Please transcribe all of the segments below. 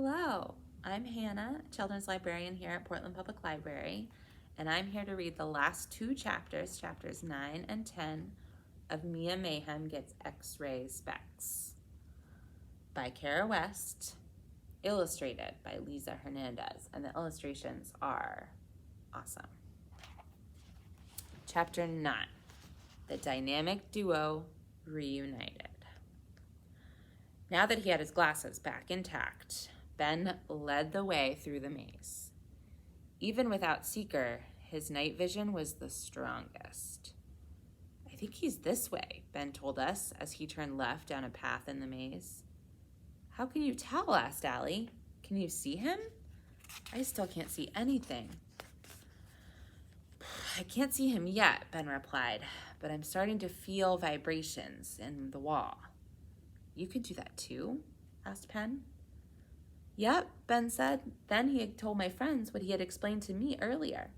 Hello, I'm Hannah, children's librarian here at Portland Public Library, and I'm here to read the last two chapters, chapters 9 and 10, of Mia Mayhem Gets X-Ray Specs by Kara West, illustrated by Leeza Hernandez, and the illustrations are awesome. Chapter 9, The Dynamic Duo Reunited. Now that he had his glasses back intact, Ben led the way through the maze. Even without Seeker, his night vision was the strongest. "I think he's this way," Ben told us as he turned left down a path in the maze. "How can you tell?" asked Allie. "Can you see him?" "I still can't see anything." "I can't see him yet," Ben replied, "but I'm starting to feel vibrations in the wall." "You can do that too?" asked Penn. "Yep," Ben said. Then he had told my friends what he had explained to me earlier.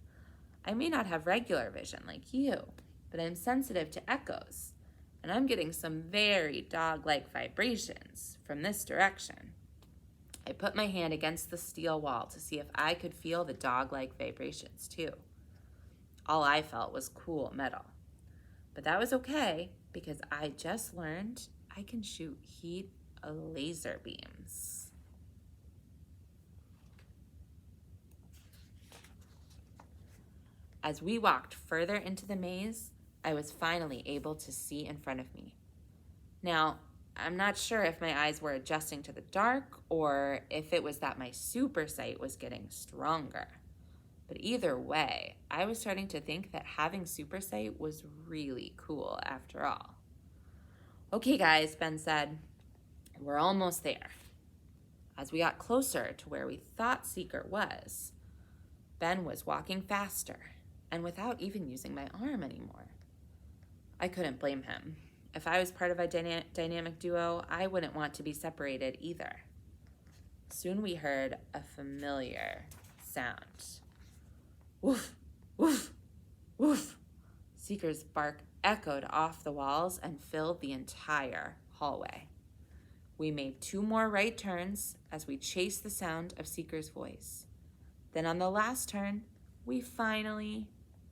"I may not have regular vision like you, but I'm sensitive to echoes, and I'm getting some very dog-like vibrations from this direction." I put my hand against the steel wall to see if I could feel the dog-like vibrations too. All I felt was cool metal. But that was okay because I just learned I can shoot heat laser beams. As we walked further into the maze, I was finally able to see in front of me. Now, I'm not sure if my eyes were adjusting to the dark or if it was that my super sight was getting stronger. But either way, I was starting to think that having super sight was really cool after all. "Okay, guys," Ben said, "we're almost there." As we got closer to where we thought Seeker was, Ben was walking faster and without even using my arm anymore. I couldn't blame him. If I was part of a dynamic duo, I wouldn't want to be separated either. Soon we heard a familiar sound. Woof, woof, woof. Seeker's bark echoed off the walls and filled the entire hallway. We made 2 more right turns as we chased the sound of Seeker's voice. Then on the last turn, we finally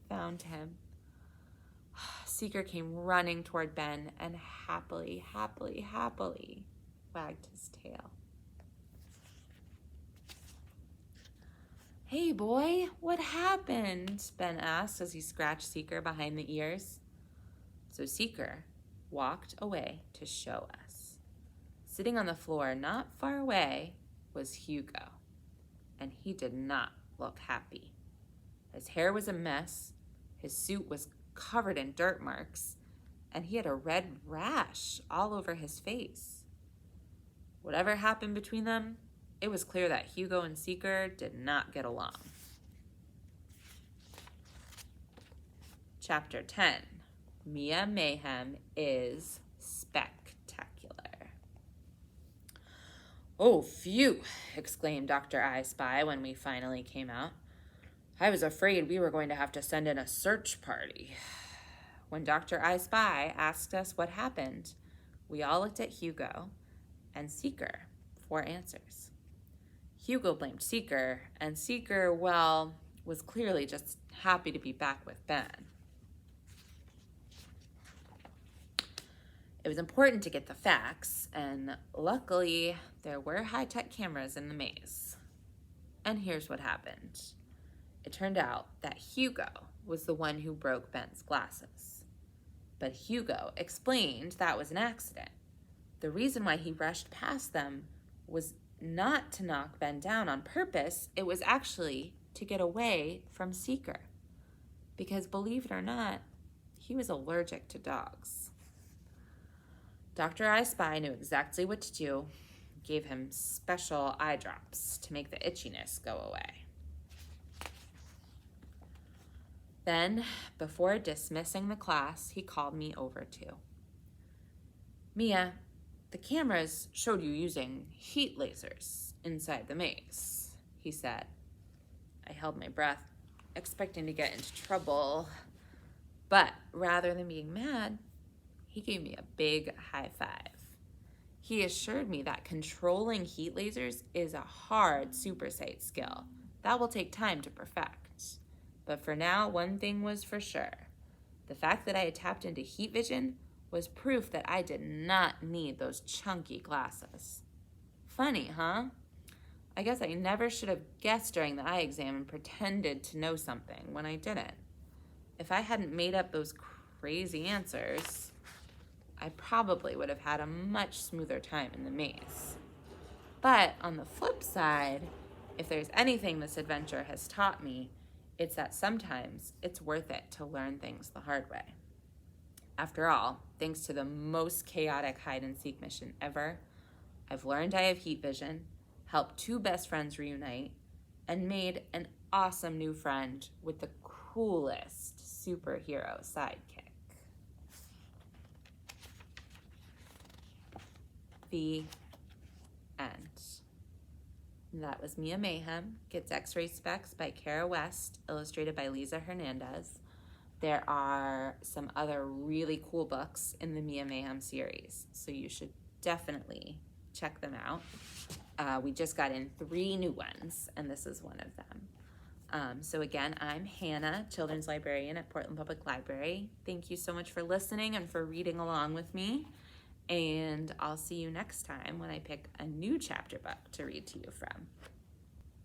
found him. Seeker came running toward Ben and happily wagged his tail. "Hey, boy, what happened?" Ben asked as he scratched Seeker behind the ears. So Seeker walked away to show us. Sitting on the floor not far away was Hugo, and he did not look happy. His hair was a mess, his suit was covered in dirt marks, and he had a red rash all over his face. Whatever happened between them, it was clear that Hugo and Seeker did not get along. Chapter 10, Mia Mayhem is spectacular. "Oh, phew," exclaimed Dr. I Spy when we finally came out. "I was afraid we were going to have to send in a search party." When Dr. I Spy asked us what happened, we all looked at Hugo and Seeker for answers. Hugo blamed Seeker, and Seeker, well, was clearly just happy to be back with Ben. It was important to get the facts, and luckily there were high-tech cameras in the maze. And here's what happened. It turned out that Hugo was the one who broke Ben's glasses. But Hugo explained that was an accident. The reason why he rushed past them was not to knock Ben down on purpose. It was actually to get away from Seeker. Because believe it or not, he was allergic to dogs. Dr. I Spy knew exactly what to do, gave him special eye drops to make the itchiness go away. Then, before dismissing the class, he called me over too. "Mia, the cameras showed you using heat lasers inside the maze," he said. I held my breath, expecting to get into trouble, but rather than being mad, he gave me a big high five. He assured me that controlling heat lasers is a hard super sight skill that will take time to perfect. But for now, one thing was for sure. The fact that I had tapped into heat vision was proof that I did not need those chunky glasses. Funny, huh? I guess I never should have guessed during the eye exam and pretended to know something when I didn't. If I hadn't made up those crazy answers, I probably would have had a much smoother time in the maze. But on the flip side, if there's anything this adventure has taught me, it's that sometimes it's worth it to learn things the hard way. After all, thanks to the most chaotic hide-and-seek mission ever, I've learned I have heat vision, helped 2 best friends reunite, and made an awesome new friend with the coolest superhero sidekick. The end. That was Mia Mayhem Gets X-Ray Specs by Kara West, illustrated by Leeza Hernandez. There are some other really cool books in the Mia Mayhem series, so you should definitely check them out. We just got in 3 new ones, and this is one of them. So again, I'm Hannah, Children's Librarian at Portland Public Library. Thank you so much for listening and for reading along with me. And I'll see you next time when I pick a new chapter book to read to you from.